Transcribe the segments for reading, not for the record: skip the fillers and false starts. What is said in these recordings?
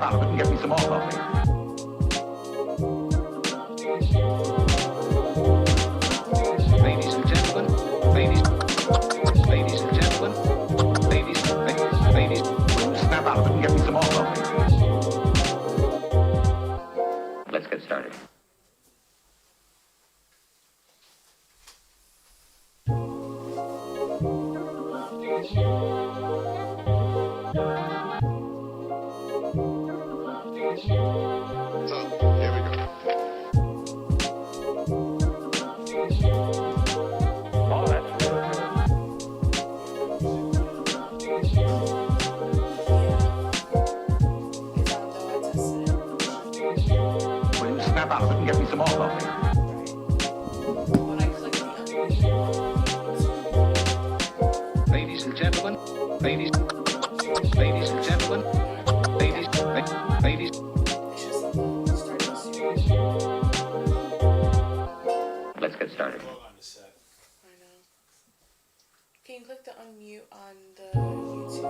out and get me some more coffee. Ladies and gentlemen, ladies and gentlemen, ladies, snap out and get me some more coffee. Let's get started. Get me some more coffee. Ladies and gentlemen, ladies and gentlemen, ladies. Let's get started. I know. Can you click the unmute on the YouTube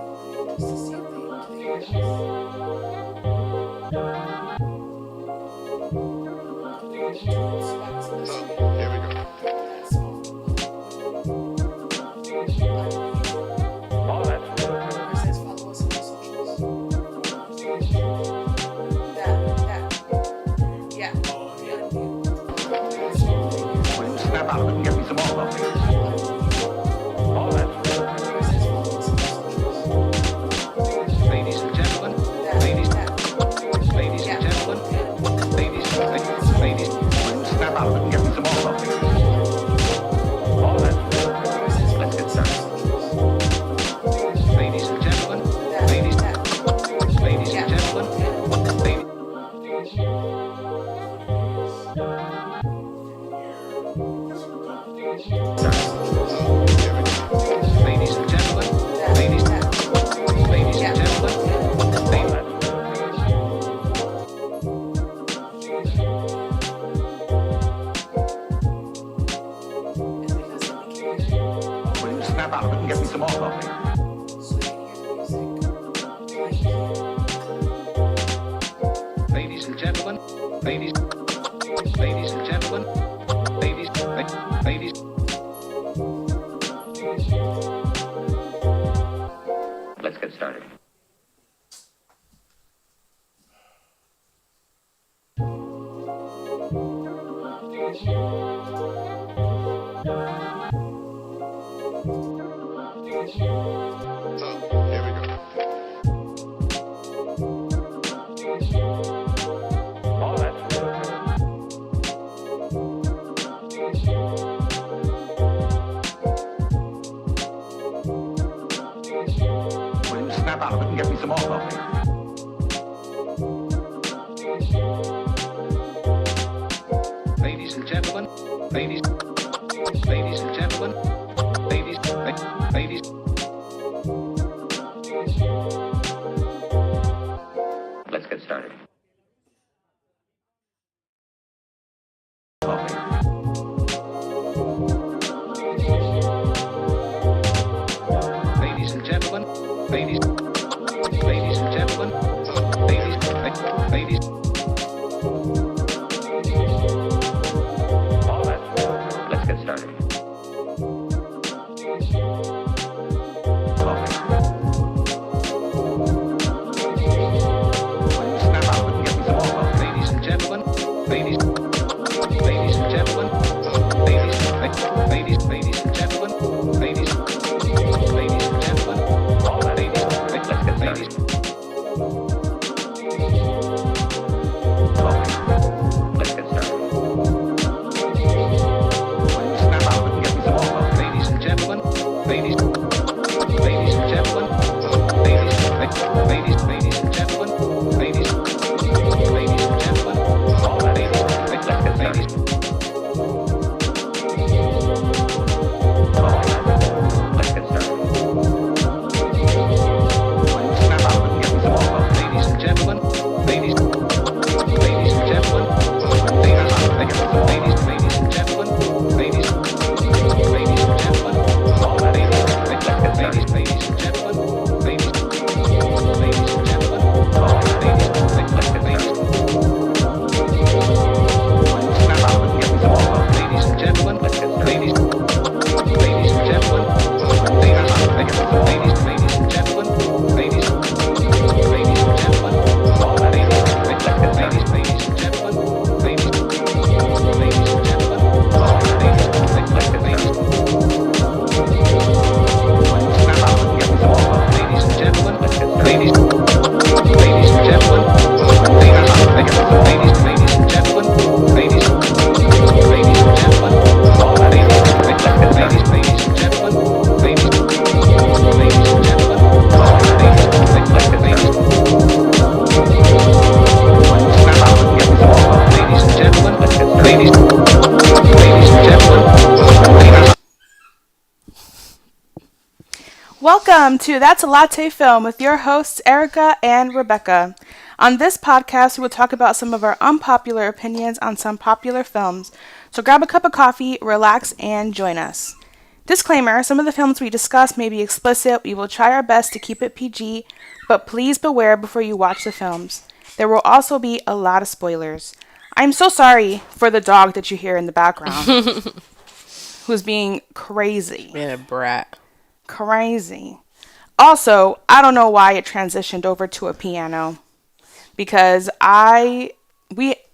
just to see if they hear us? Here we go. Oh, that's good. It says follow us on the socials. Yeah. Snap out and get me some more coffee. Oh, that's good. It says follow us on the socials. Ladies and gentlemen, ladies and gentlemen, ladies, snap out and get me some more coffee. Oh, that's good. Let's get started. Ladies and gentlemen, ladies and gentlemen, ladies and gentlemen, ladies and gentlemen, snap out and get me some more coffee. Ladies and gentlemen, ladies and gentlemen, ladies. Let's get started. Here we go. Oh, that's good. Will you snap out and get me some more coffee? Ladies and gentlemen, ladies and gentlemen, ladies. Let's get started. Ladies and gentlemen, ladies and gentlemen, ladies. Oh, that's good. Let's get started. Ladies and gentlemen, ladies and gentlemen, ladies and gentlemen, ladies and gentlemen, all ladies. Welcome to That's a Latte Film with your hosts, Erika and Rebekah. On this podcast, we will talk about some of our unpopular opinions on some popular films. So grab a cup of coffee, relax, and join us. Disclaimer, some of the films we discuss may be explicit. We will try our best to keep it PG, but please beware before you watch the films. There will also be a lot of spoilers. I'm so sorry for the dog that you hear in the background, who's being crazy. Being a brat. Crazy. Also, I don't know why it transitioned over to a piano, because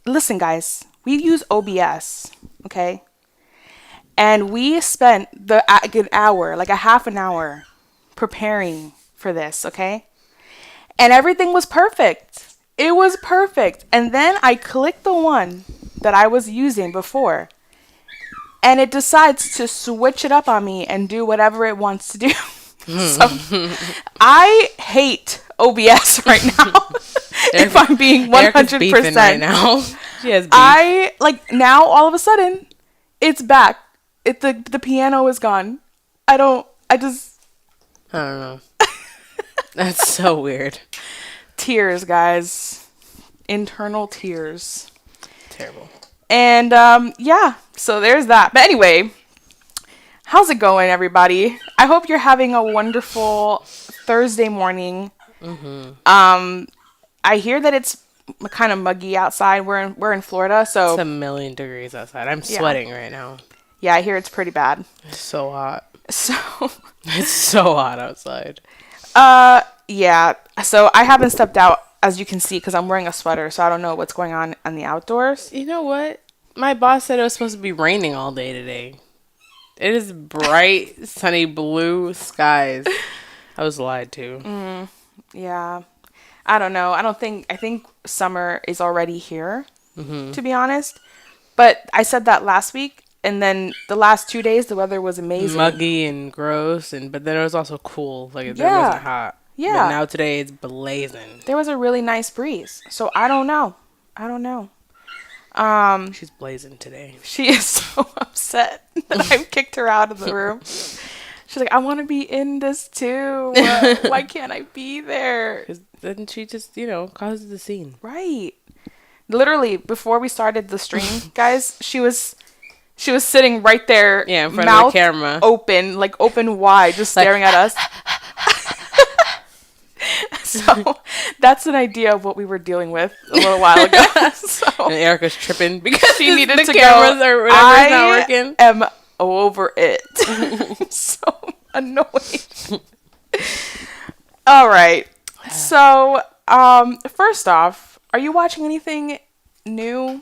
listen, guys, we use OBS, okay? And we spent an hour, like a half an hour, preparing for this, okay? And everything was perfect. It was perfect. And then I clicked the one that I was using before, and it decides to switch it up on me and do whatever it wants to do. So I hate OBS right now. If I'm being 100% right now. She has beef. I like now all of a sudden it's back. The piano is gone. I don't know. That's so weird. Tears, guys. Internal tears. Terrible. And yeah, so there's that. But anyway, how's it going, everybody? I hope you're having a wonderful Thursday morning. Mm-hmm. I hear that it's kind of muggy outside. We're in Florida, so it's 1,000,000 degrees outside. I'm sweating right now. Yeah, I hear it's pretty bad. It's so hot. So it's so hot outside. Yeah. So I haven't stepped out, as you can see, because I'm wearing a sweater, so I don't know what's going on the outdoors. You know what? My boss said it was supposed to be raining all day today. It is bright, sunny blue skies. I was lied to. Yeah. I don't know. I think summer is already here, to be honest. But I said that last week, and then the last 2 days, the weather was amazing. Muggy and gross, but then it was also cool. Like, it wasn't hot. Yeah. But now today it's blazing. There was a really nice breeze. So I don't know. She's blazing today. She is so upset that I've kicked her out of the room. She's like, I want to be in this too. Why can't I be there? Then she just, causes the scene. Right. Literally, before we started the stream, guys, she was sitting right there. Yeah, in front mouth of the camera. Open wide, just staring at us. So that's an idea of what we were dealing with a little while ago. So, and Erika's tripping because she needed the to cameras go. or whatever is not working. I am over it. So annoyed. All right. So first off, are you watching anything new?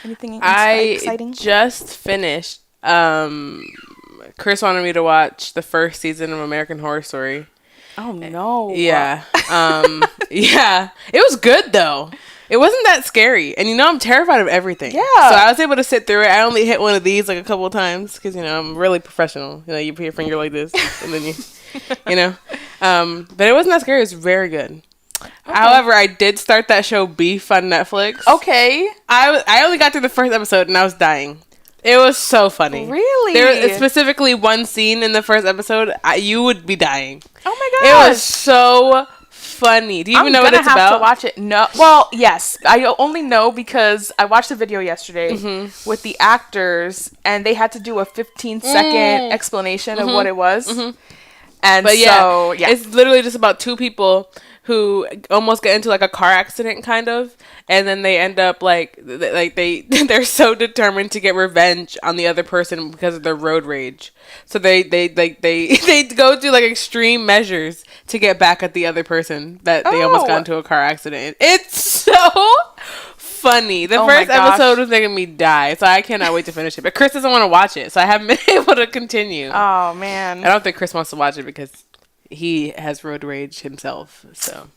Anything exciting? I just finished. Chris wanted me to watch the first season of American Horror Story. Oh no. Yeah. Yeah. It was good though. It wasn't that scary. And I'm terrified of everything. Yeah. So I was able to sit through it. I only hit one of these like a couple of times because, I'm really professional. You put your finger like this and then but it wasn't that scary. It was very good. Okay. However, I did start that show Beef on Netflix. Okay. I only got through the first episode and I was dying. It was so funny. Really? There was specifically one scene in the first episode. You would be dying. Oh my gosh. It was so funny. Do you even know what it's about? I'm gonna have to watch it. No. Well, yes. I only know because I watched a video yesterday with the actors, and they had to do a 15-second explanation of what it was. And it's literally just about two people who almost get into like a car accident kind of, and then they end up they're so determined to get revenge on the other person because of their road rage. So they go through like extreme measures to get back at the other person that they almost got into a car accident. It's so funny. The first episode was making me die, so I cannot wait to finish it. But Chris doesn't want to watch it, so I haven't been able to continue. Oh man. I don't think Chris wants to watch it because he has road rage himself, so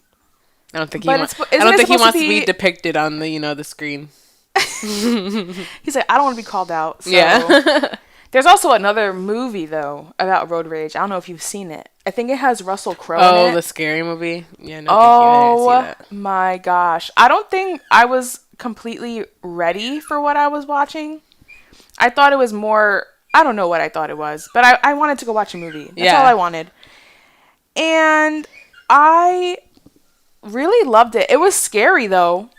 I don't think he wants to be depicted on the screen. He's like, I don't want to be called out. So. Yeah. There's also another movie though about road rage. I don't know if you've seen it. I think it has Russell Crowe in it. Oh, the scary movie. Yeah. No, I didn't see that. My gosh, I don't think I was completely ready for what I was watching. I thought it was more. I don't know what I thought it was, but I wanted to go watch a movie. That's all I wanted. And I really loved it. It was scary though.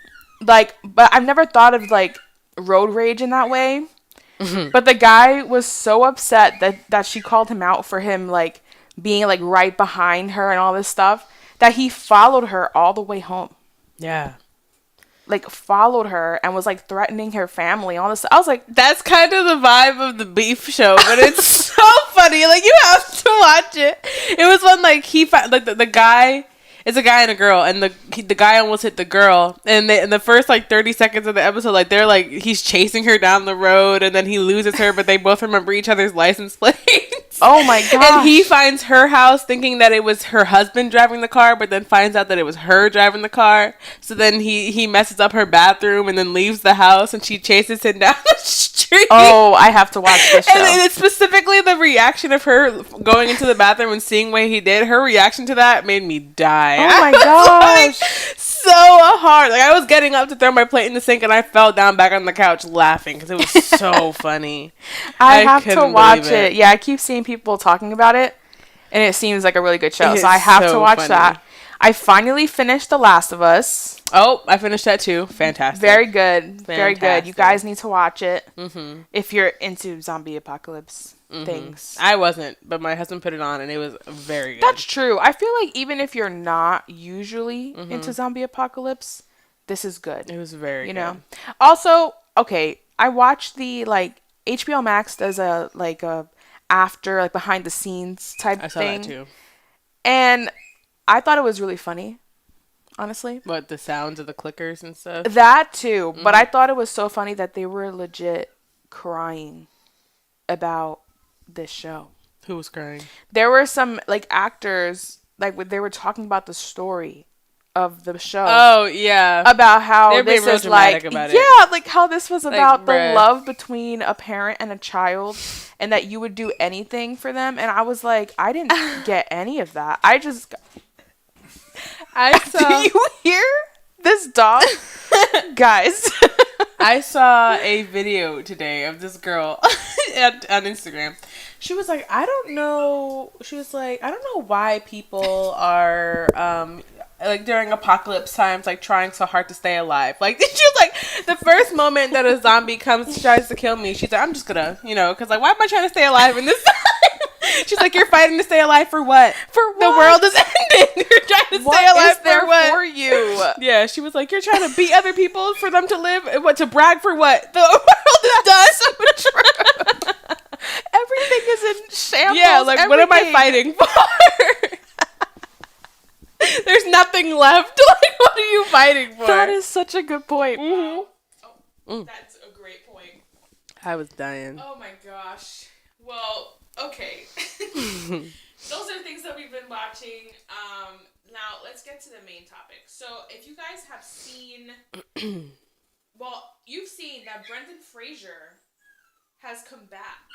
Like, but I've never thought of like road rage in that way. But the guy was so upset that she called him out for him like being like right behind her and all this stuff that he followed her all the way home. Yeah. Like followed her and was like threatening her family, all this. I was like, That's kind of the vibe of the beef show, but it's so funny. Like, you have to watch it. It was when like he like the guy. It's a guy and a girl, and the guy almost hit the girl. And in the first like 30 seconds of the episode, like they're like he's chasing her down the road, and then he loses her, but they both remember each other's license plates. oh my god! And he finds her house thinking that it was her husband driving the car, but then finds out that it was her driving the car. So then he messes up her bathroom and then leaves the house, and she chases him down the street. Oh, I have to watch this show. And it's specifically the reaction of her going into the bathroom and seeing what he did. Her reaction to that made me die. Oh my I was, gosh! like, so hard. Like, I was getting up to throw my plate in the sink, and I fell down back on the couch laughing because it was so funny. I have to couldn't watch believe it. Yeah, I keep seeing people talking about it, and it seems like a really good show. So I have to watch that. I finally finished The Last of Us. Oh, I finished that too. Fantastic. Very good. Very good. You Fantastic. guys need to watch it if you're into zombie apocalypse things. I wasn't, but my husband put it on, and it was very good. That's true. I feel like even if you're not usually into zombie apocalypse, this is good. It was very You good. know? Also, okay, I watched the, like, HBO Max does a after, like, behind the scenes type I saw thing. that too. And I thought it was really funny, honestly. What, the sounds of the clickers and stuff? That too. But I thought it was so funny that they were legit crying about this show. Who was crying? There were some like actors like they were talking about the story of the show. Oh, yeah. About how They're being this real is dramatic like about it. yeah, like how this was about the bruh. love between a parent and a child and that you would do anything for them, and I was like, I didn't get any of that. I just I saw... Do you hear this dog? Guys. I saw a video today of this girl on Instagram. She was like, I don't know. She was like, I don't know why people are, like during apocalypse times, like trying so hard to stay alive. Like, she was like, the first moment that a zombie tries to kill me, she's like, I'm just gonna, because like, why am I trying to stay alive in this time? She's like, you're fighting to stay alive for what? For what? The world is ending. You're trying to What stay alive is there for what? for you? Yeah, she was like, you're trying to beat other people for them to live? What, to brag for what? The world is done. Everything is in shambles. Yeah, like, what am I fighting for? There's nothing left. Like, what are you fighting for? That is such a good point. That's a great point. I was dying. Oh my gosh. Well, okay. Those are the things that we've been watching. Now let's get to the main topic. So if you guys have seen, well, you've seen that Brendan Fraser has come back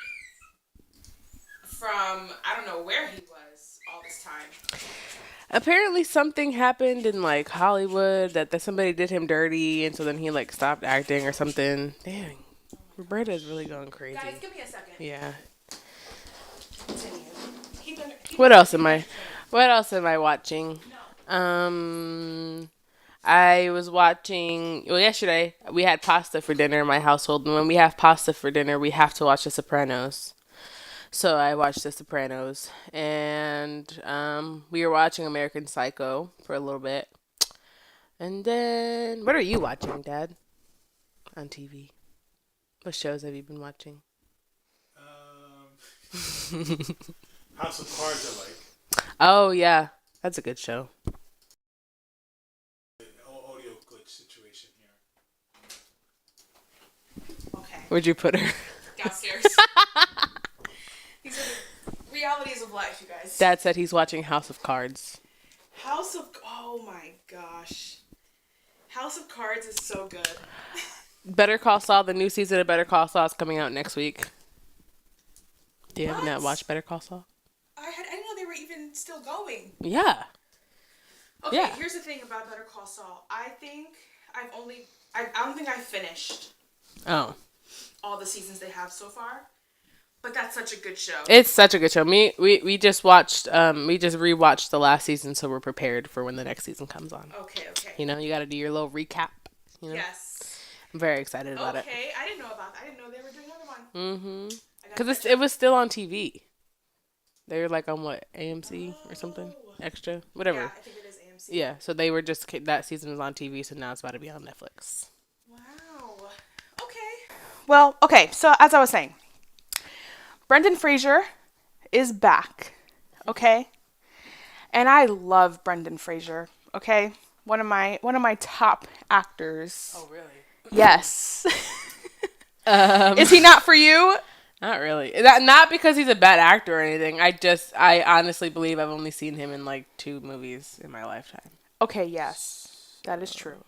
from, I don't know where he was all this time. Apparently something happened in, like, Hollywood that somebody did him dirty, and so then he, like, stopped acting or something. Dang. Roberta's really going crazy. Guys, give me a second. Yeah. Continue. What else am I watching? I was watching, well, yesterday we had pasta for dinner in my household, and when we have pasta for dinner, we have to watch The Sopranos. So I watched The Sopranos, and we were watching American Psycho for a little bit. And then, what are you watching, Dad? On TV? What shows have you been watching? House of Cards I like. Oh, yeah. That's a good show. Audio glitch situation here. Okay. Where'd you put her? Downstairs. These are the realities of life, you guys. Dad said he's watching House of Cards. Oh my gosh. House of Cards is so good. Better Call Saul, the new season of Better Call Saul is coming out next week. Do you have not watched Better Call Saul? I didn't know they were even still going. Yeah. Okay, Yeah. Here's the thing about Better Call Saul. I don't think I've finished Oh. all the seasons they have so far. But that's such a good show. It's such a good show. We just watched we just rewatched the last season, so we're prepared for when the next season comes on. Okay. You know, you got to do your little recap. You know? Yes. I'm very excited about it. Okay, I didn't know about that. I didn't know they were doing another one. Because it was still on TV. They were like on what, AMC or something? Extra? Whatever. Yeah, I think it is AMC. Yeah, so they were just, that season was on TV, so now it's about to be on Netflix. Wow. Okay. Well, okay, so as I was saying, Brendan Fraser is back, okay? And I love Brendan Fraser, okay? One of my top actors. Oh, really? Yes. Is he not for you? Not really. Not because he's a bad actor or anything. I honestly believe I've only seen him in like 2 movies in my lifetime. Okay, yes. That is true.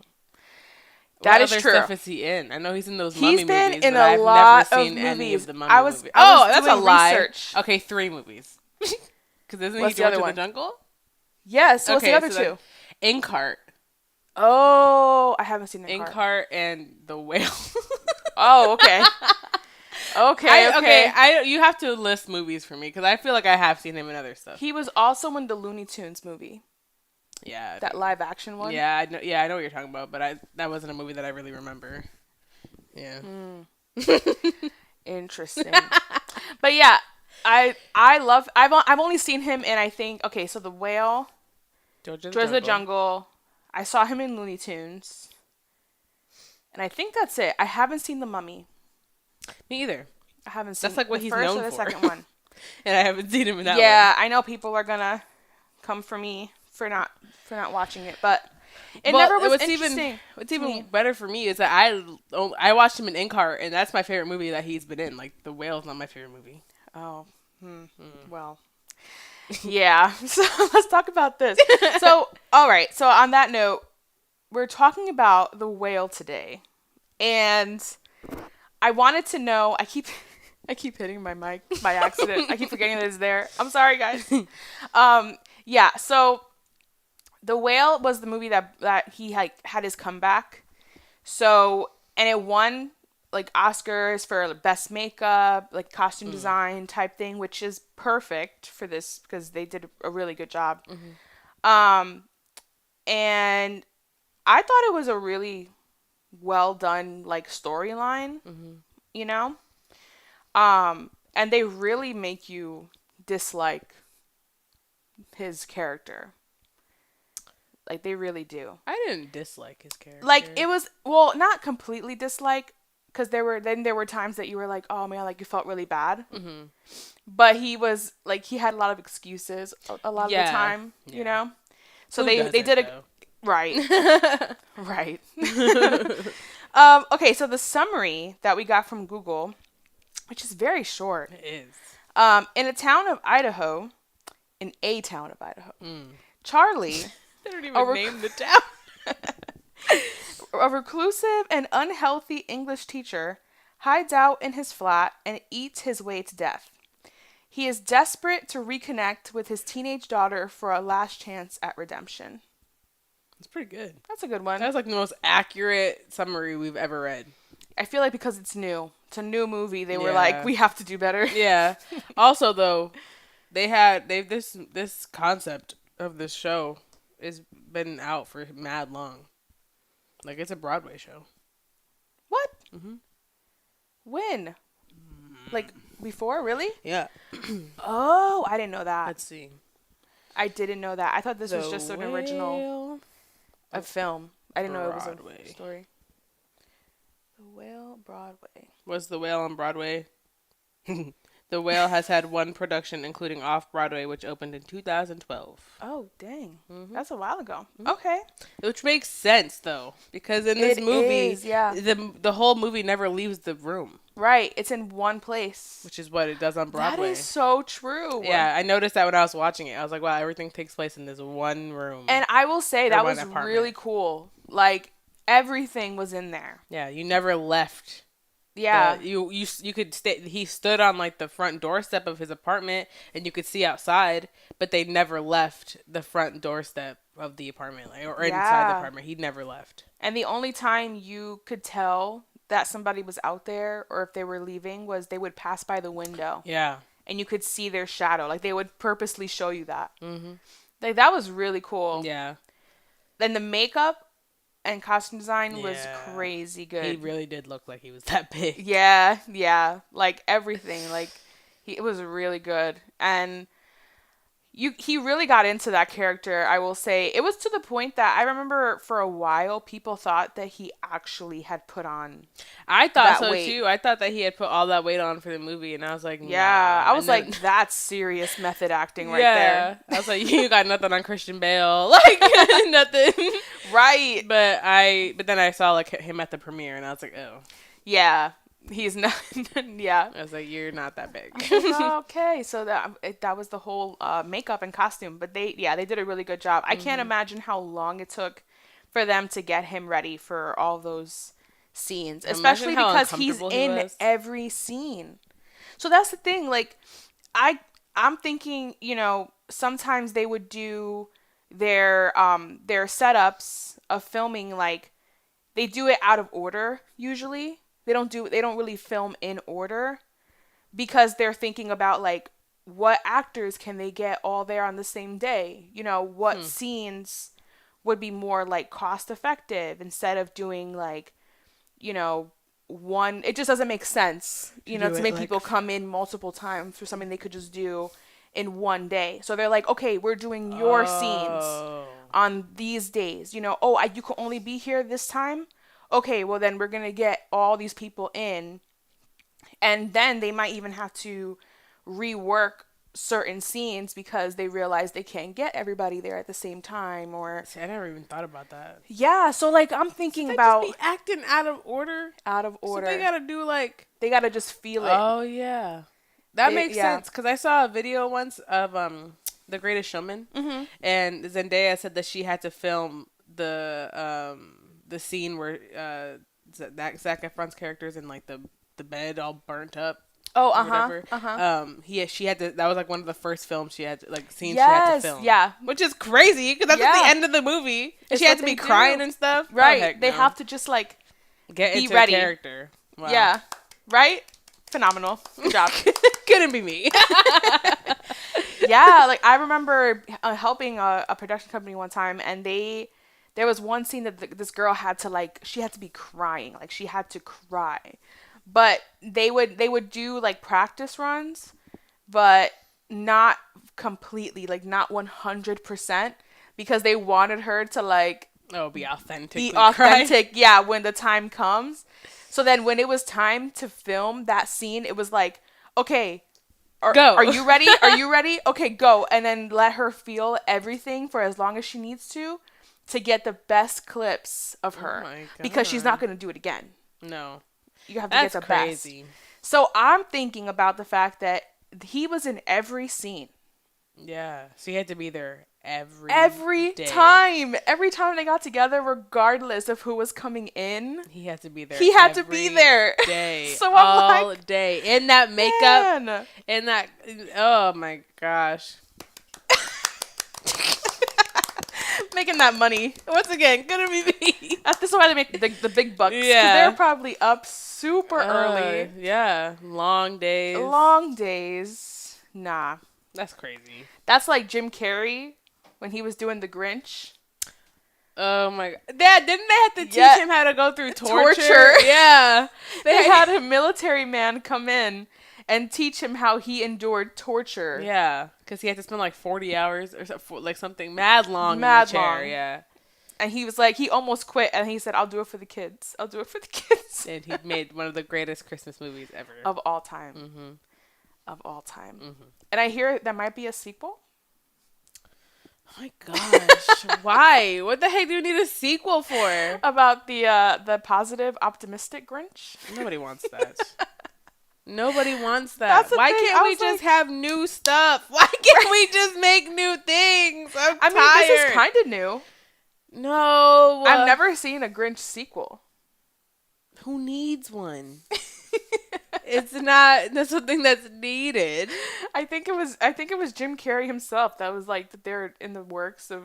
What That is other true. stuff is he in? I know he's in those Mummy He's been movies, in but a I've lot never of seen any movies. of the Mummy I was movies. Oh, that's that's a doing lie. research. Okay, 3 movies. Because isn't What's he the other George of one? the Jungle? Yes. What's the Okay, other so two? Inkheart. Oh, I haven't seen Inkheart. Inkheart and The Whale. Oh, okay. Okay. You have to list movies for me because I feel like I have seen him in other stuff. He was also in the Looney Tunes movie, Yeah. that live action one. Yeah, I know. Yeah, I know what you're talking about, but that wasn't a movie that I really remember. Yeah. Interesting. But yeah, I've only seen him in, I think, okay, so The Whale, George of the Jungle. I saw him in Looney Tunes. And I think that's it. I haven't seen The Mummy. Me either. I haven't seen That's like what the he's first known or the for. second one. And I haven't seen him in that one. Yeah, I know people are gonna come for me for not watching it, but it never was interesting. What's even better for me is that I watched him in Inkheart, and that's my favorite movie that he's been in. Like, The Whale's not my favorite movie. Oh, well, yeah. So let's talk about this. So, all right. So on that note, we're talking about The Whale today, and I wanted to know. I keep hitting my mic by accident. I keep forgetting that it's there. I'm sorry, guys. Yeah. So, The Whale was the movie that he had his comeback. So, and it won like Oscars for best makeup, like costume design type thing, which is perfect for this because they did a really good job. And I thought it was a really well done like storyline, you know? And they really make you dislike his character. Like, they really do. I didn't dislike his character. Like, it was, well, not completely dislike, because there were times that you were like, oh man, like you felt really bad. But he was like, he had a lot of excuses a lot of the time, you know? So they did a right. Right. Okay, so the summary that we got from Google, which is very short. It is. In a town of Idaho, Charlie, They don't even name the town. a reclusive and unhealthy English teacher, hides out in his flat and eats his way to death. He is desperate to reconnect with his teenage daughter for a last chance at redemption. It's pretty good. That's a good one. That's like the most accurate summary we've ever read. I feel like because it's new. It's a new movie. They were like, we have to do better. Yeah. Also, though, this concept of this show has been out for mad long. Like, it's a Broadway show. What? When? Like, before? Really? Yeah. Oh, I didn't know that. Let's see. I didn't know that. I thought this was just an original a film. I didn't know it was Broadway. a story. The Whale, Broadway. Was The Whale on Broadway? The Whale has had one production, including Off-Broadway, which opened in 2012. Oh, dang. That's a while ago. Okay. Which makes sense, though, because in this movie, yeah. the whole movie never leaves the room. Right. It's in one place. Which is what it does on Broadway. That is so true. Yeah, I noticed that when I was watching it. I was like, wow, everything takes place in this one room. And I will say that was apartment. really cool. Like, everything was in there. Yeah, you never left. Yeah. You could stay. He stood on like the front doorstep of his apartment, and you could see outside. But they never left the front doorstep of the apartment, like, or inside the apartment. He never left. And the only time you could tell that somebody was out there or if they were leaving was they would pass by the window Yeah. and you could see their shadow. Like they would purposely show you that. Mm-hmm. Like that was really cool. Yeah. Then the makeup and costume design was Yeah. crazy good. He really did look like he was that big. Yeah. Like everything. Like it was really good. And he really got into that character, I will say. It was to the point that I remember for a while people thought that he actually had put on I thought that so weight. too. I thought that he had put all that weight on for the movie, and I was like, Yeah, nah. I was And then- like, that's serious method acting right there. I was like, you got nothing on Christian Bale, like nothing. Right. But then I saw like him at the premiere, and I was like, oh, Yeah. He's not. Yeah. I was like, you're not that big. Okay, so that was the whole makeup and costume, but they did a really good job. I can't imagine how long it took for them to get him ready for all those scenes, especially how because he's uncomfortable he in was. every scene. So that's the thing. Like, I'm thinking, sometimes they would do their setups of filming, like they do it out of order usually. They don't really film in order because they're thinking about like what actors can they get all there on the same day? What scenes would be more like cost effective instead of doing like, one. It just doesn't make sense, to make people come in multiple times for something they could just do in one day. So they're like, okay, we're doing your scenes on these days. You can only be here this time. Okay, well then we're going to get all these people in, and then they might even have to rework certain scenes because they realize they can't get everybody there at the same time, or See, I never even thought about that. yeah, so like I'm thinking They about just be acting out of order. out of order. So they gotta do like. They gotta just feel it. Oh yeah, that They- makes yeah. sense. Because I saw a video once of The Greatest Showman, and Zendaya said that she had to film the scene where Zac Efron's character's in like the bed all burnt up. Oh, Or whatever. She had to. That was like one of the first films she had to, like scenes she had to film. yeah. which is crazy because that's at Yeah. the end of the movie. And It's she had what to be they crying do. and stuff. Oh, Right. heck They no. have to just like Get be into ready. a character. Wow. Yeah. Right? Phenomenal. Good job. Couldn't be me. Yeah, like I remember helping a production company one time, and there was one scene that this girl had to she had to be crying, like she had to cry, but they would do like practice runs, but not completely, like not 100%, because they wanted her to like Be authentic. be authentic, yeah, when the time comes. So then when it was time to film that scene, it was like, okay, Go. Are you ready? Are you ready? Okay, go. And then let her feel everything for as long as she needs to get the best clips of her. my Because she's not going to do it again. No. You have to That's get the crazy. best. So I'm thinking about the fact that he was in every scene. Yeah. So you had to be there Every day. time. Every time they got together, regardless of who was coming in. He had to be there. He had to be every there. Day. So I'm all like, day. In that makeup. Man. In that. Oh my gosh. Making that money. Once again, gonna be me. This is why they make the big bucks. 'Cause Yeah. they're probably up super early. Yeah. Long days. Long days. Nah. That's crazy. That's like Jim Carrey when he was doing The Grinch. Oh my god. Dad, didn't they have to teach Yeah. him how to go through torture? Torture. Yeah. They had a military man come in and teach him how he endured torture. Yeah. Because he had to spend like 40 hours or like something mad long Mad in the chair. long. Yeah. And he was like, he almost quit, and he said, I'll do it for the kids. I'll do it for the kids. And he made one of the greatest Christmas movies ever. Of all time. Mm-hmm. Of all time. And I hear there might be a sequel. Oh my gosh. Why? What the heck do you need a sequel for? About the positive, optimistic Grinch. Nobody wants that. Nobody wants that. That's the Why thing, can't I we was just like- have new stuff? Why can't we just make new things? I'm I mean, tired. this is kind of new. No. I've never seen a Grinch sequel. Who needs one? It's not something that's needed. I think it was Jim Carrey himself that was like that they're in the works of.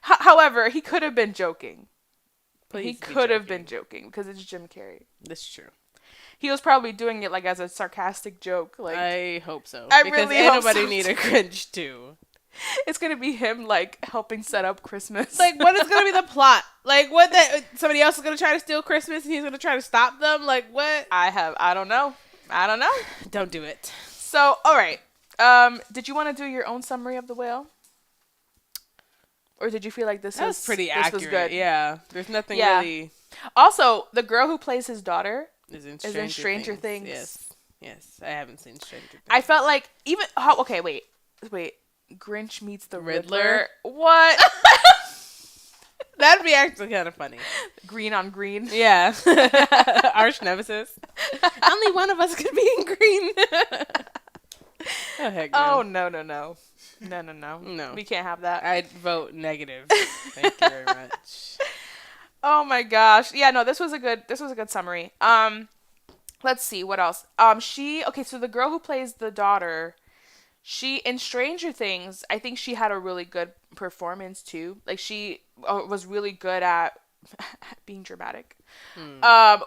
However, he could have been joking. Please He be could have joking. been joking because it's Jim Carrey. That's true. He was probably doing it like as a sarcastic joke. Like I hope so. I because really hope anybody so, need a too. cringe too. it's gonna be him like helping set up Christmas. Like, what is gonna be the plot? Like, what that somebody else is gonna try to steal Christmas and he's gonna try to stop them? Like, what? I don't know. Don't do it. So, all right. Did you want to do your own summary of the whale? Or did you feel like this That was pretty accurate. was good? Yeah. There's nothing Yeah. really Also, the girl who plays his daughter is in Stranger Things. Yes. Yes. I haven't seen Stranger Things. I felt like even okay, wait. Grinch meets the Riddler. Riddler? What? That'd be actually kind of funny. Green on green. Yeah. Arch nemesis. Only one of us could be in green. Oh, heck no. Oh no. No. We can't have that. I'd vote negative. Thank you very much. Oh my gosh. Yeah, no, this was a good summary. Let's see what else. So the girl who plays the daughter, she in Stranger Things, I think she had a really good performance too. Like she was really good at being dramatic.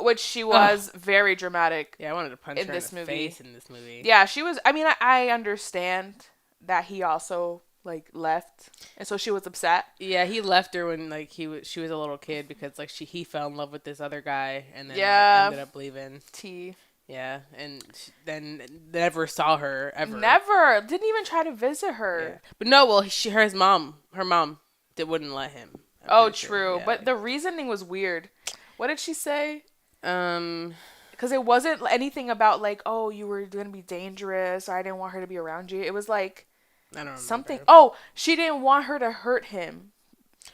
Which she was very dramatic. Yeah, I wanted to punch In her this in the movie. face in this movie. Yeah, she was. I mean, I understand that he also like left, and so she was upset. Yeah, he left her when like she was a little kid because like he fell in love with this other guy and then like, Yeah. ended up leaving. Yeah, and then never saw her ever. Never didn't even try to visit her. Yeah. But no, well, her mom wouldn't let him. I'm Oh, pretty sure. true. Yeah. But the reasoning was weird. What did she say? Um, Because it wasn't anything about like, oh, you were going to be dangerous, or I didn't want her to be around you. It was like I don't remember. something. Oh, she didn't want her to hurt him.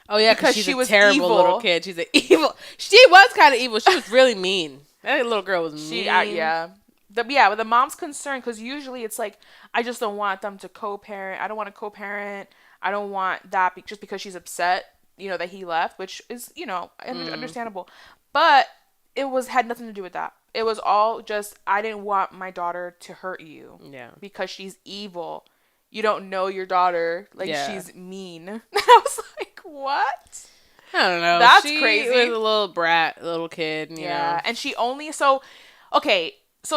Oh yeah, because she's she a was terrible evil. little kid. She's an evil. She was kind of evil. She was really mean. That little girl was mean. Yeah. But the mom's concerned because usually it's like, I just don't want them to co-parent. I don't want to co-parent. I don't want that just because she's upset, that he left, which is, understandable. But it had nothing to do with that. It was all just, I didn't want my daughter to hurt you. Yeah. Because she's evil. You don't know your daughter. Like, Yeah. she's mean. I was like, what? I don't know. That's she crazy. was a little brat, little kid. You know. And she only so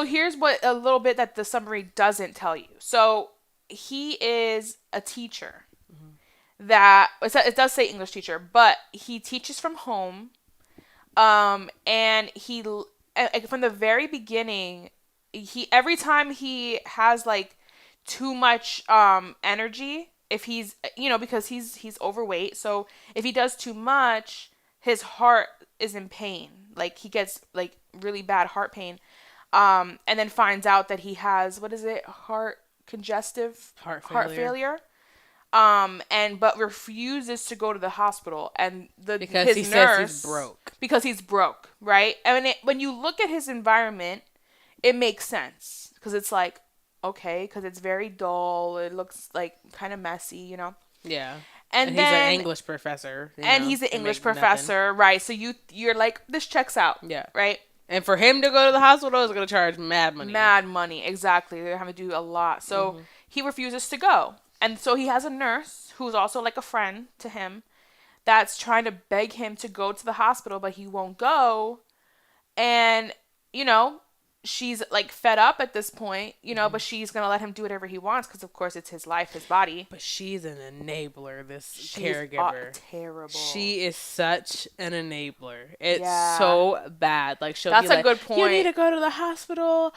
here's what a little bit that the summary doesn't tell you. So he is a teacher that it does say English teacher, but he teaches from home. And he from the very beginning, every time he has like too much energy, if he's because he's overweight, so if he does too much, his heart is in pain. Like he gets like really bad heart pain. And then finds out that he has, heart failure. But refuses to go to the hospital, and Because his he nurse, says he's broke. because he's broke, right? And when you look at his environment, it makes sense because it's like, okay, because it's very dull. It looks like kind of messy, Yeah. And he's then an English professor. he's an English professor, right? So you're like, this checks out, Yeah. right? And for him to go to the hospital is going to charge mad money. Mad money, exactly. They're having to do a lot. So he refuses to go. And so he has a nurse who's also like a friend to him that's trying to beg him to go to the hospital, but he won't go. And, she's like fed up at this point, but she's going to let him do whatever he wants because, of course, it's his life, his body. But she's an enabler, this She's caregiver. Terrible. She is such an enabler. It's Yeah. so bad. Like she'll That's be a like, good point. you need to go to the hospital.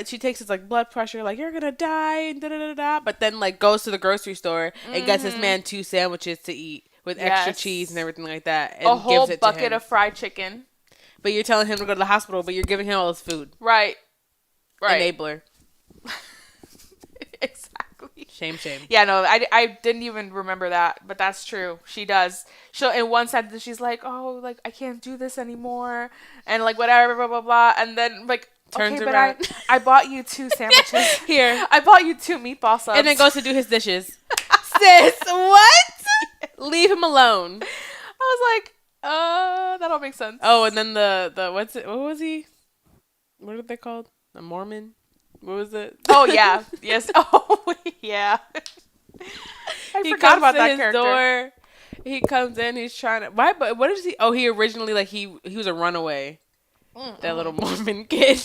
She takes his like blood pressure, like you're gonna die, and da da da da. But then like goes to the grocery store and gets this man 2 sandwiches to eat with extra Yes. cheese and everything like that, and A whole gives it bucket to him. of fried chicken. But you're telling him to go to the hospital, but you're giving him all this food. Right. Enabler. Exactly. Shame. Yeah, no, I didn't even remember that, but that's true. She does. She'll, in one sentence, she's like, oh, like, I can't do this anymore, and like, whatever, blah, blah, blah, and then, like, Turns okay, but around. I bought you 2 sandwiches. Here. I bought you 2 meatball subs. And then goes to do his dishes. Sis, what? Leave him alone. I was like, that all makes sense. Oh, and then the what was he? What are they called? A Mormon? What was it? Oh, yeah. Yes. Oh, yeah. I He forgot comes about to that his character. door He comes in. He's trying to. Why? But what is he? Oh, he originally like he was a runaway. That little Mormon kid.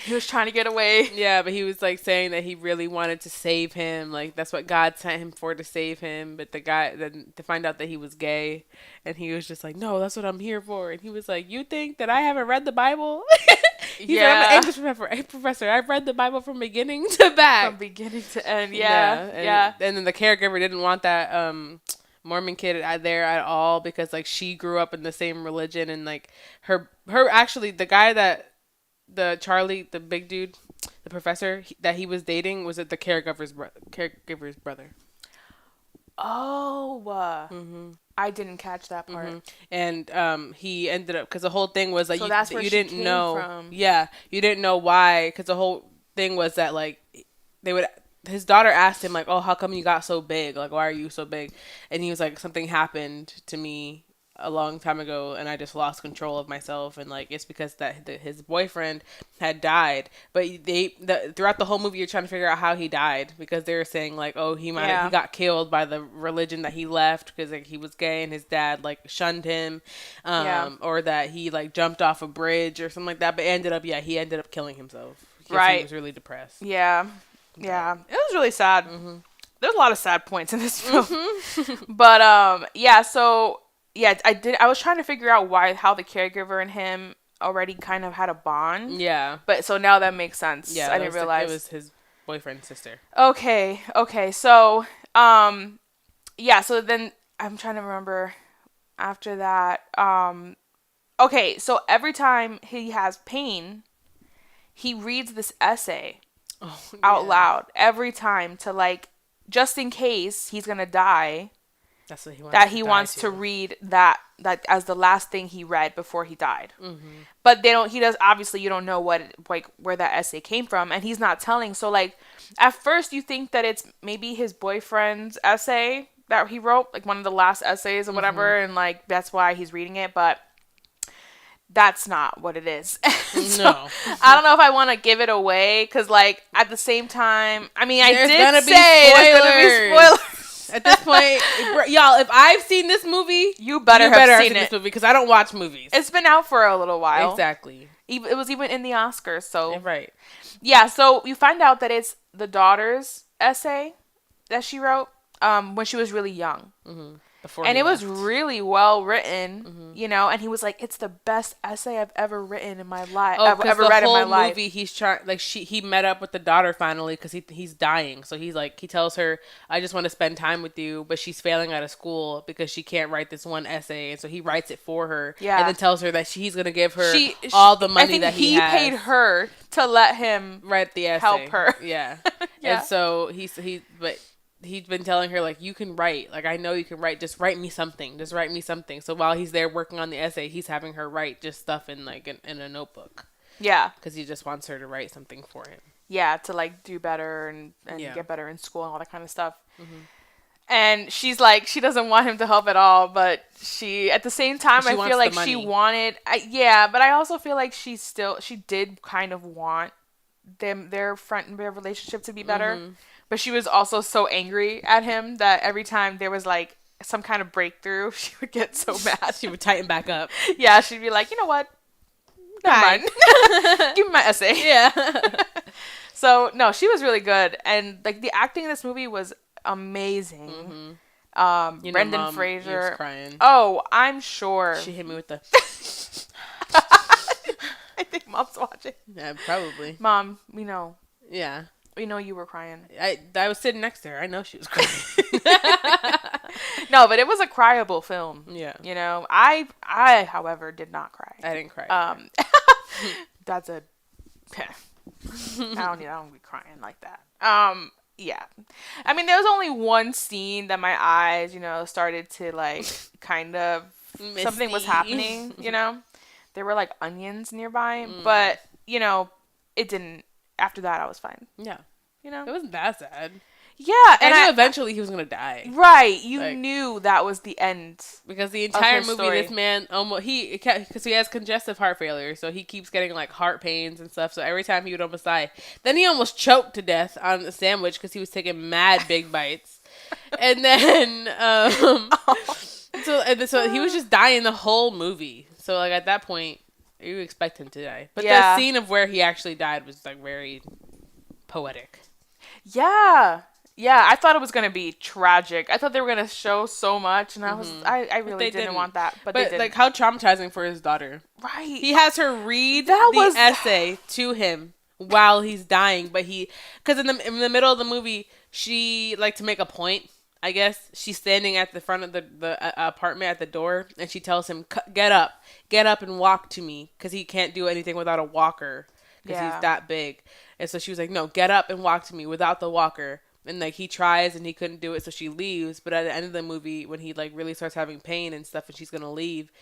He was trying to get away. Yeah, but he was like saying that he really wanted to save him. Like that's what God sent him for, to save him. But the guy then to find out that he was gay, and he was just like, "No, that's what I'm here for." And he was like, "You think that I haven't read the Bible?" He said, "I'm an English professor. Hey, professor, I've read the Bible from beginning to back, From beginning to end. Yeah. And then the caregiver didn't want that Mormon kid there at all because like she grew up in the same religion, and like her actually the guy that. The Charlie, the big dude, the professor that he was dating was the caregiver's brother. Oh, I didn't catch that part. And he ended up because the whole thing was like So that's where you she didn't came know. from. Yeah, you didn't know why because the whole thing was that like they would. His daughter asked him like, "Oh, how come you got so big? Like, why are you so big?" And he was like, "Something happened to me a long time ago, and I just lost control of myself, and like it's because his boyfriend had died." But throughout the whole movie, you're trying to figure out how he died because they were saying like, "Oh, he got killed by the religion that he left because like he was gay and his dad like shunned him, or that he like jumped off a bridge or something like that." But he ended up killing himself because he was really depressed. Yeah. It was really sad. There's a lot of sad points in this film, but I was trying to figure out how the caregiver and him already kind of had a bond. Yeah. But so now that makes sense. Yeah. I didn't realize it was his boyfriend's sister. Okay. So, so then I'm trying to remember after that. Okay. So every time he has pain, he reads this essay out loud every time to like, just in case he's going to die. That's what he wants. That he wants to read that as the last thing he read before he died. But he does obviously you don't know where that essay came from, and he's not telling. So like at first you think that it's maybe his boyfriend's essay that he wrote, like one of the last essays or whatever, and like that's why he's reading it, but that's not what it is. So, no. I don't know if I want to give it away because like at the same time, I mean, there's gonna be spoilers. At this point, y'all, if I've seen this movie, you better have seen this movie because I don't watch movies. It's been out for a little while. Exactly. It was even in the Oscars. So right. Yeah. So you find out that it's the daughter's essay that she wrote when she was really young. And it was really well written, you know. And he was like, "It's the best essay I've ever written in my life. I've ever read in my life." Movie, he's trying he met up with the daughter finally because he's dying. So he's like, he tells her, "I just want to spend time with you," but she's failing out of school because she can't write this one essay, and so he writes it for her. Yeah, and then tells her that he's gonna give her all the money that he has. He paid her to let him write the essay, help her. Yeah, yeah. And so he's been telling her, like, you can write. Like, I know you can write. Just write me something. Just write me something. So while he's there working on the essay, he's having her write just stuff in, like, in a notebook. Yeah. Because he just wants her to write something for him. Yeah, to, like, do better and get better in school and all that kind of stuff. And she's like, she doesn't want him to help at all, but she, at the same time, I feel like she wanted, but I also feel like she did kind of want their relationship to be better. But she was also so angry at him that every time there was like some kind of breakthrough, she would get so mad. She would tighten back up. Yeah, she'd be like, you know what? Never mind. Give me my essay. Yeah. So, no, she was really good. And like the acting in this movie was amazing. Brendan Fraser. Was crying. Oh, I'm sure. She hit me with the... I think Mom's watching. Yeah, probably. Mom, we know. Yeah. We know you were crying. I was sitting next to her. I know she was crying. No, but it was a cryable film. Yeah. You know, I however did not cry. I didn't cry. That's a I don't be crying like that. Yeah. I mean, there was only one scene that my eyes, you know, started to like kind of Misty. Something was happening, you know. There were like onions nearby, but you know, it didn't. After that, I was fine. Yeah. You know? It wasn't that sad. Yeah. And I knew eventually he was going to die. Right. You knew that was the end. Because the entire movie, story. This man, because he has congestive heart failure, so he keeps getting like heart pains and stuff. So every time he would almost die. Then he almost choked to death on the sandwich because he was taking mad big bites. And then so he was just dying the whole movie. So like at that point, you expect him to die. But Yeah. the scene of where he actually died was like very poetic. Yeah. Yeah, I thought it was gonna be tragic. I thought they were gonna show so much, and I really they didn't didn't. want that. But they didn't. like how traumatizing for his daughter. Right. He has her read That the was- essay to him while he's dying, but because in the middle of the movie, she like to make a point. I guess she's standing at the front of the apartment at the door, and she tells him, get up and walk to me," because he can't do anything without a walker because Yeah. he's that big. And so she was like, "No, get up and walk to me without the walker." And like he tries and he couldn't do it, so she leaves. But at the end of the movie, when he like really starts having pain and stuff, and she's gonna leave,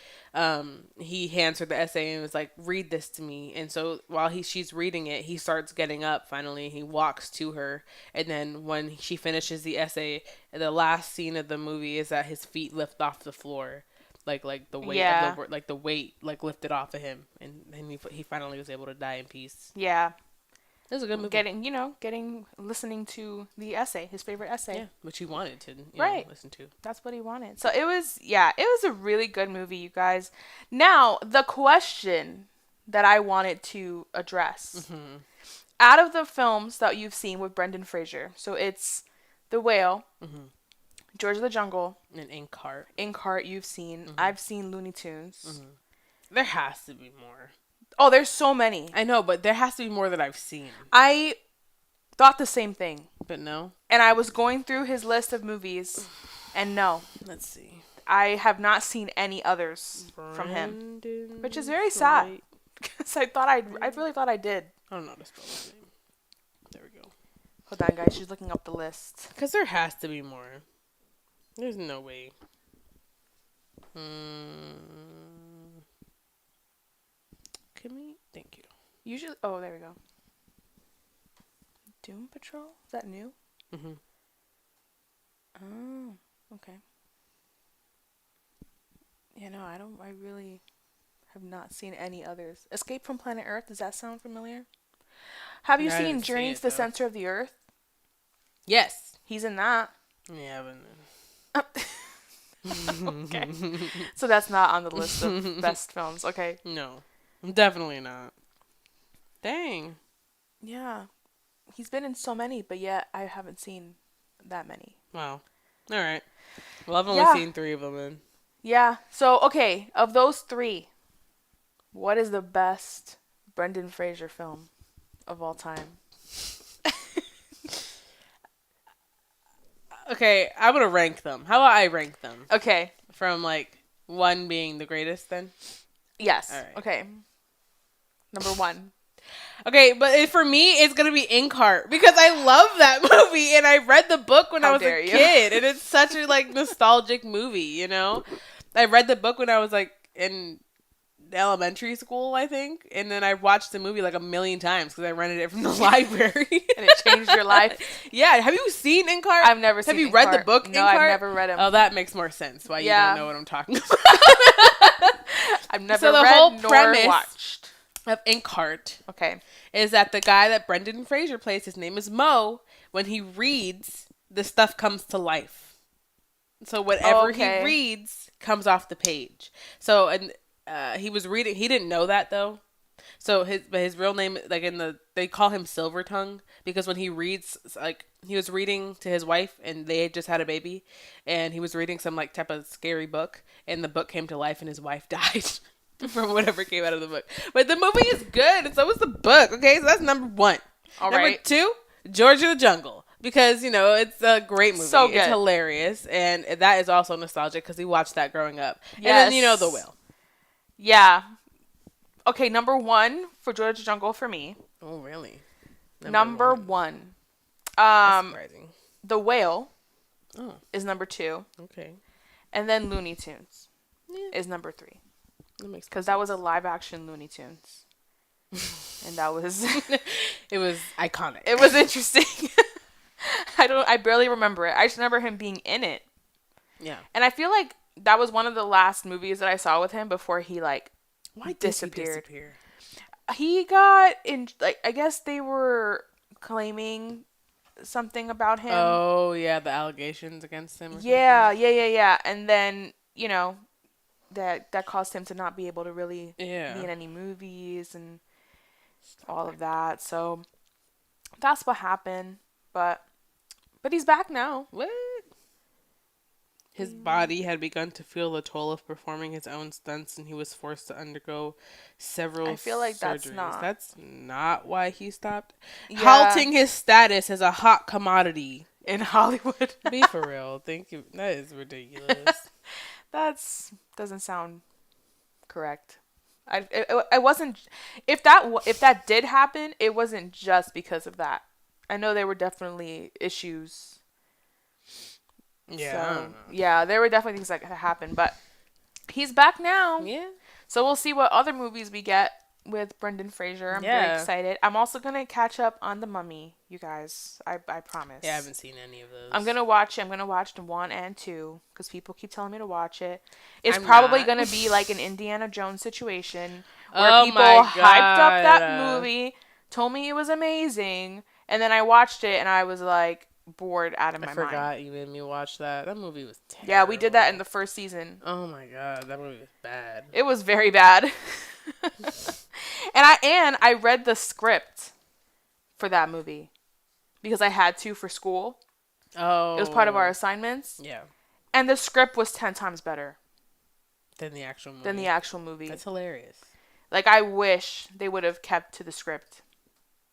he hands her the essay and was like, "Read this to me." And so while she's reading it, he starts getting up. Finally, he walks to her, and then when she finishes the essay, the last scene of the movie is that his feet lift off the floor, like the weight Yeah. of the weight like lifted off of him, and he finally was able to die in peace. Yeah. It was a good movie. Listening to the essay, his favorite essay. Yeah, which he wanted to Right. listen to. That's what he wanted. So it was a really good movie, you guys. Now, the question that I wanted to address. Out of the films that you've seen with Brendan Fraser, so it's The Whale, George of the Jungle, And Inkheart. Inkheart you've seen. I've seen Looney Tunes. There has to be more. Oh, there's so many. I know, but there has to be more that I've seen. I thought the same thing. But no. And I was going through his list of movies, and no, Let's see. I have not seen any others from him, which is very sad. Because I really thought I did. I don't know how to spell his name. There we go. Hold on, guys. She's looking up the list. Because there has to be more. There's no way. Can we? Thank you. Usually, oh, there we go. Doom Patrol? Is that new? Mhm. Oh, okay. Yeah, no, I really have not seen any others. Escape from Planet Earth, does that sound familiar? Have you I seen didn't see Journey it, to the though. Center of the Earth? Yes. He's in that. Yeah, but Okay. So that's not on the list of best films. Okay. no, definitely not. Dang. Yeah. He's been in so many, but yet I haven't seen that many. Wow. All right. Well, I've only Yeah. seen 3 of them then. Yeah. So, okay, of those 3, what is the best Brendan Fraser film of all time? Okay, I'm gonna rank them. How about I rank them Okay. from like 1 being the greatest? Then. Yes. All right. Okay. Number 1. Okay, but for me, it's gonna be Inkheart because I love that movie and I read the book when I How was dare a you. kid, and it's such a like nostalgic movie. You know, I read the book when I was like in elementary school, I think, and then I watched the movie like a million times because I rented it from the library. And it changed your life? Yeah. Have you seen Inkheart? I've never seen Have you read the Inkheart. book? No, Inkheart? I've never read him. Oh, that makes more sense. Why Yeah. you don't know what I'm talking about. I've never So the read whole nor premise- watched. Of Inkheart Okay. is that the guy that Brendan Fraser plays, his name is Mo, when he reads, the stuff comes to life. So whatever Okay. he reads comes off the page. So and he was reading, he didn't know that though. So his real name, like they call him Silver Tongue because when he reads, like he was reading to his wife and they had just had a baby, and he was reading some like type of scary book, and the book came to life and his wife died. From whatever came out of the book. But the movie is good, and so is the book. Okay, so that's number 1. All Number right. 2, George of the Jungle. Because, it's a great movie. So good. It's hilarious. And that is also nostalgic because we watched that growing up. Yes. And then, The Whale. Yeah. Okay, number 1 for George of the Jungle for me. Oh, really? Number 1. That's surprising. The Whale Oh, is number 2. okay. And then Looney Tunes Yeah. is number 3. That makes Because that was a live action Looney Tunes. And that was It was iconic. it was interesting. I barely remember it. I just remember him being in it. Yeah. And I feel like that was one of the last movies that I saw with him before he Why disappeared. disappear? He got in, like, I guess they were claiming something about him. Oh yeah, the allegations against him. Or Yeah. And then, that caused him to not be able to really Yeah. be in any movies and all of that. So that's what happened. But he's back now. What? His body had begun to feel the toll of performing his own stunts, and he was forced to undergo several I feel like surgeries. that's not- not why he stopped. Yeah. Halting his status as a hot commodity. In Hollywood. Be for real. Thank you. That is ridiculous. Doesn't sound correct. I wasn't. If that did happen, it wasn't just because of that. I know there were definitely issues. Yeah. I So, don't know. yeah, there were definitely things that happened, but he's back now. Yeah. So we'll see what other movies we get with Brendan Fraser. I'm very Yeah. excited. I'm also gonna catch up on The Mummy, you guys. I promise. Yeah, I haven't seen any of those. I'm gonna watch the 1 and 2 because people keep telling me to watch it. It's I'm probably not. gonna be like an Indiana Jones situation where Oh people my hyped up that God. movie, told me it was amazing, and then I watched it and I was like bored out of my I mind. forgot you made me watch that. That movie was terrible. Yeah, we did that in the first season. Oh my God, that movie was bad. It was very bad. and I read the script for that movie because I had to for school. Oh. It was part of our assignments. Yeah. And the script was 10 times better Than the actual movie. than the actual movie. That's hilarious. Like, I wish they would have kept to the script,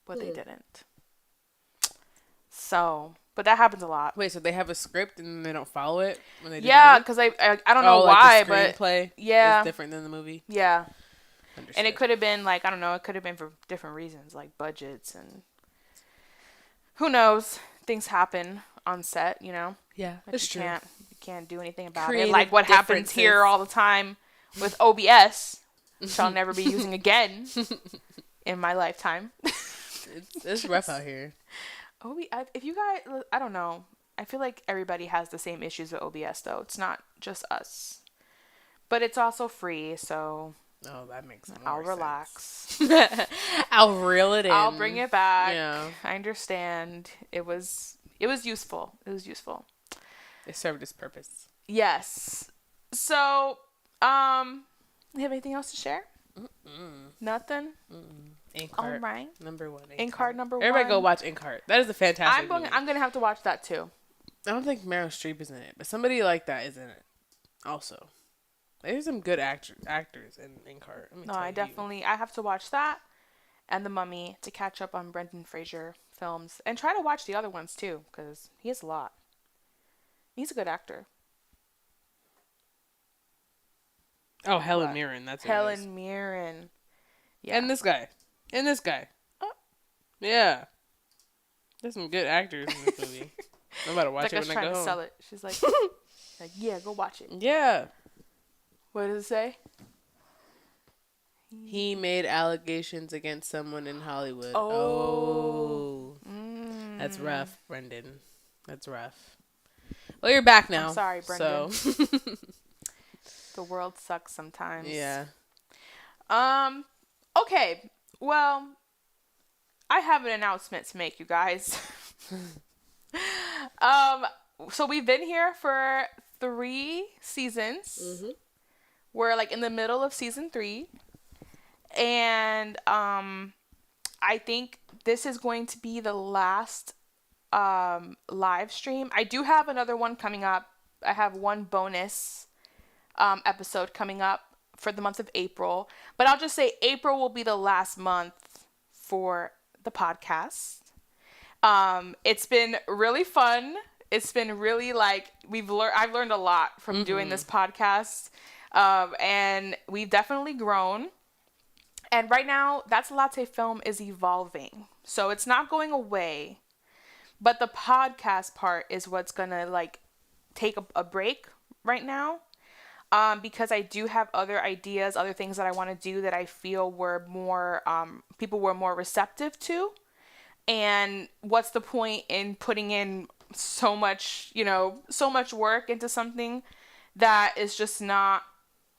but they didn't. So, but that happens a lot. Wait, so they have a script and they don't follow it when they do Yeah, the movie? because I don't know like why, the but screenplay yeah. is different than the movie. yeah. Understood. And it could have been like, I don't know, it could have been for different reasons, like budgets and who knows. Things happen on set, Yeah, Like, that's true. you can't do anything about it. Creative Like what happens here differences. all the time with OBS, which I'll never be using again in my lifetime. It's rough out here. If you guys, I don't know. I feel like everybody has the same issues with OBS though. It's not just us. But it's also free, so Oh, that makes more I'll sense. relax. I'll reel it in. I'll bring it back. Yeah. I understand. It was useful. It was useful. It served its purpose. Yes. So, you have anything else to share? Nothing? Inkheart. All right. Number 1. Inkheart number Everybody 1. go watch Inkheart. That is a fantastic movie. I'm gonna have to watch that too. I don't think Meryl Streep is in it, but somebody like that is in it. Also, there's some good actors in Inkheart. Let me No, tell I you. definitely I have to watch that and The Mummy to catch up on Brendan Fraser films and try to watch the other ones too because he has a lot. He's a good actor. Oh, Helen What? Mirren. That's who it is. Helen Mirren. Yeah. And this guy. Oh. Yeah. There's some good actors in this movie. I'm about to watch like I was it when I trying go to home. sell it. She's like, yeah, go watch it. Yeah. What does it say? He made allegations against someone in Hollywood. Oh. That's rough, Brendan. That's rough. Well, you're back now. I'm sorry, Brendan. So, The world sucks sometimes. yeah. Okay. Well, I have an announcement to make, you guys. So we've been here for 3 seasons. We're like in the middle of season 3. And I think this is going to be the last live stream. I do have another one coming up. I have one bonus episode coming up for the month of April. But I'll just say April will be the last month for the podcast. It's been really fun. It's been really like I've learned a lot from doing this podcast. And we've definitely grown. And right now, That's a Latté Film is evolving. So it's not going away. But the podcast part is what's going to like take a break right now. Because I do have other ideas, other things that I want to do that I feel were more, people were more receptive to. And what's the point in putting in so much work into something that is just not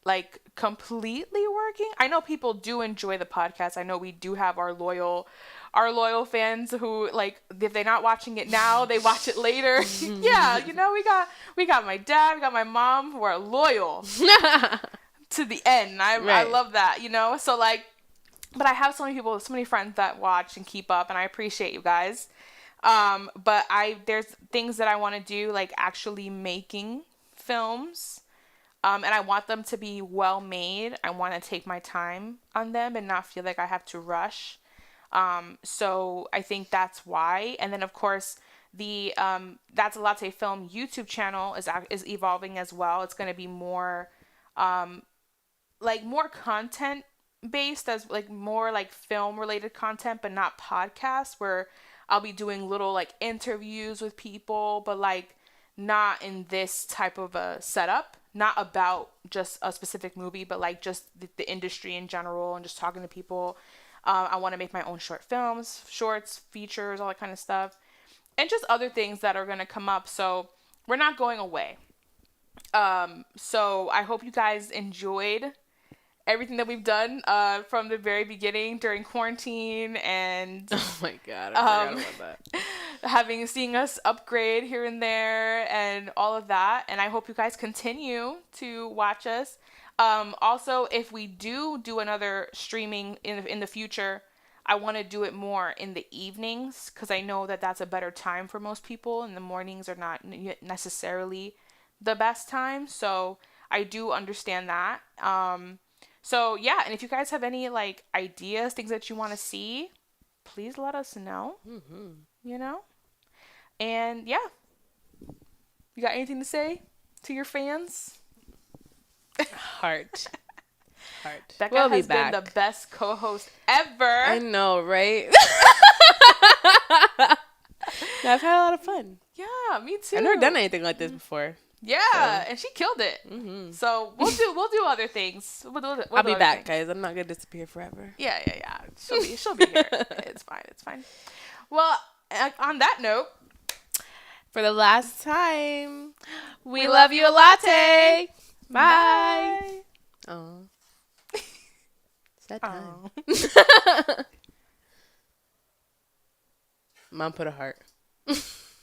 like completely working? I know people do enjoy the podcast. I know we do have our loyal our loyal fans who, like, if they're not watching it now, they watch it later. Yeah, you know, we got my dad, we got my mom who are loyal to the end. I Right. love that, you know? So, like, but I have so many people, so many friends that watch and keep up, and I appreciate you guys. But there's things that I want to do, like actually making films. And I want them to be well made. I want to take my time on them and not feel like I have to rush. So I think that's why. And then of course the That's a Latté Film YouTube channel is evolving as well. It's going to be more more content based, as like more like film related content, but not podcasts, where I'll be doing little like interviews with people, but like not in this type of a setup, not about just a specific movie, but like just the industry in general and just talking to people. I want to make my own short films, shorts, features, all that kind of stuff, and just other things that are going to come up. So we're not going away. So I hope you guys enjoyed everything that we've done from the very beginning during quarantine, and Oh my god, I forgot about that. seeing us upgrade here and there and all of that. And I hope you guys continue to watch us. Also, if we do another streaming in the future, I want to do it more in the evenings, because I know that that's a better time for most people, and the mornings are not necessarily the best time. So I do understand that. So yeah, and if you guys have any like ideas, things that you want to see, please let us know. You know? And yeah. You got anything to say to your fans? Heart. Becca We'll be has been back. the best co-host ever. I know, right? I've had a lot of fun. Yeah, me too. I've never done anything like this before. Yeah, and she killed it. So we'll do other things. I'll be back, guys. I'm not gonna disappear forever. Yeah. She'll be here. It's fine. Well, on that note, For the last time, we love you a latte. Bye. Oh. Sad time. Mom put a heart.